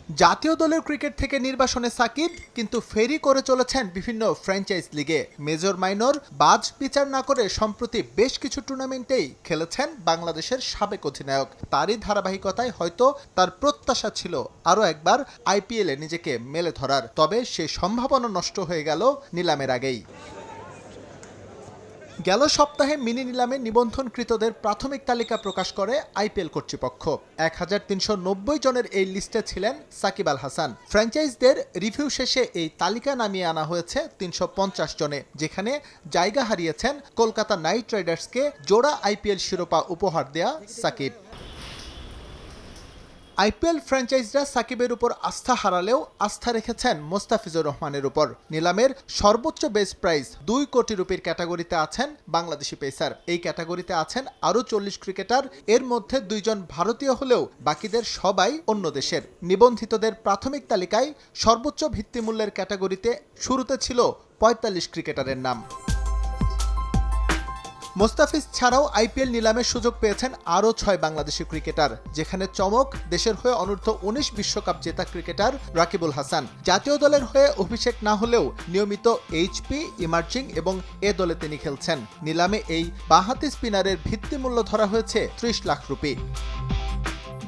জাতীয় দলের ক্রিকেট থেকে নির্বাসনে সাকিব, কিন্তু ফেরি করে চলেছেন বিভিন্ন ফ্র্যাঞ্চাইজ লিগে। মেজর মাইনর বাজ বিচার না করে সম্প্রতি বেশ কিছু টুর্নামেন্টেই খেলেছেন বাংলাদেশের সাবেক অধিনায়ক। তারই ধারাবাহিকতায় হয়তো তার প্রত্যাশা ছিল আরও একবার আইপিএলে নিজেকে মেলে ধরার, তবে সে সম্ভাবনা নষ্ট হয়ে গেল নিলামের আগেই। গেল সপ্তাহে মিনি নিলামে নিবন্ধনকৃতদের প্রাথমিক তালিকা প্রকাশ করে আইপিএল কর্তৃপক্ষ। 1390 জনের এই লিস্টে ছিলেন সাকিব আল হাসান। ফ্র্যাঞ্চাইজদের রিভিউ শেষে এই তালিকা নামিয়ে আনা হয়েছে 350 জনে, যেখানে জায়গা হারিয়েছেন কলকাতা নাইট রাইডার্সকে জোড়া আইপিএল শিরোপা উপহার দেয়া সাকিব। আইপিএল ফ্র্যাঞ্চাইজরা সাকিবের উপর আস্থা হারালেও আস্থা রেখেছেন মোস্তাফিজুর রহমানের উপর। নিলামের সর্বোচ্চ বেস প্রাইস 2 কোটি রুপির ক্যাটাগরিতে আছেন বাংলাদেশি পেসার। এই ক্যাটাগরিতে আছেন আরও 40 ক্রিকেটার, এর মধ্যে 2 জন ভারতীয় হলেও বাকিদের সবাই অন্য দেশের। নিবন্ধিতদের প্রাথমিক তালিকায় সর্বোচ্চ ভিত্তিমূল্যের ক্যাটাগরিতে শুরুতে ছিল 45 ক্রিকেটারের নাম। মোস্তাফিজ ছাড়াও আইপিএল নিলামের সুযোগ পেয়েছেন আরও 6 বাংলাদেশি ক্রিকেটার, যেখানে চমক দেশের হয়ে অনূর্ধ্ব-19 বিশ্বকাপ জেতা ক্রিকেটার রাকিবুল হাসান। জাতীয় দলের হয়ে অভিষেক না হলেও নিয়মিত এইচপি, ইমার্জিং এবং এ দলে তিনি খেলছেন। নিলামে এই বাঁহাতি স্পিনারের ভিত্তিমূল্য ধরা হয়েছে 30 লাখ রুপি।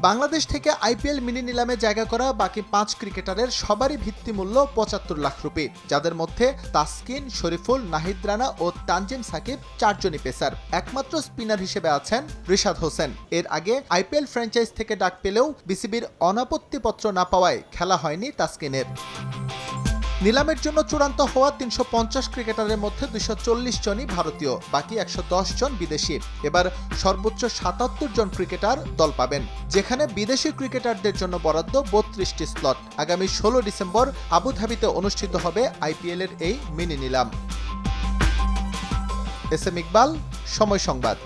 বাংলাদেশ থেকে আইপিএল মিনি নিলামে জায়গা করা বাকি 5 ক্রিকেটারের সবারই ভিত্তিমূল্য 75 লাখ রুপি, যাদের মধ্যে তাসকিন, শরীফুল, নাহিদ রানা ও তানজিম সাকিব 4 জনই পেসার। একমাত্র স্পিনার হিসেবে আছেন রিশাদ হোসেন। এর আগে আইপিএল ফ্র্যাঞ্চাইজ থেকে ডাক পেলেও বিসিবির অনাপত্তিপত্র না পাওয়ায় খেলা হয়নি তাসকিনের। নিলামের জন্য চূড়ান্ত হওয়া 350 ক্রিকেটারের মধ্যে 240 জনই ভারতীয়, বাকি 110 জন বিদেশি। এবার সর্বোচ্চ 77 জন ক্রিকেটার দল পাবেন, যেখানে বিদেশি ক্রিকেটারদের জন্য বরাদ্দ 32টি স্লট। আগামী 16 ডিসেম্বর আবুধাবিতে অনুষ্ঠিত হবে আইপিএলের এই মিনি নিলাম। এস এম ইকবাল, সময় সংবাদ।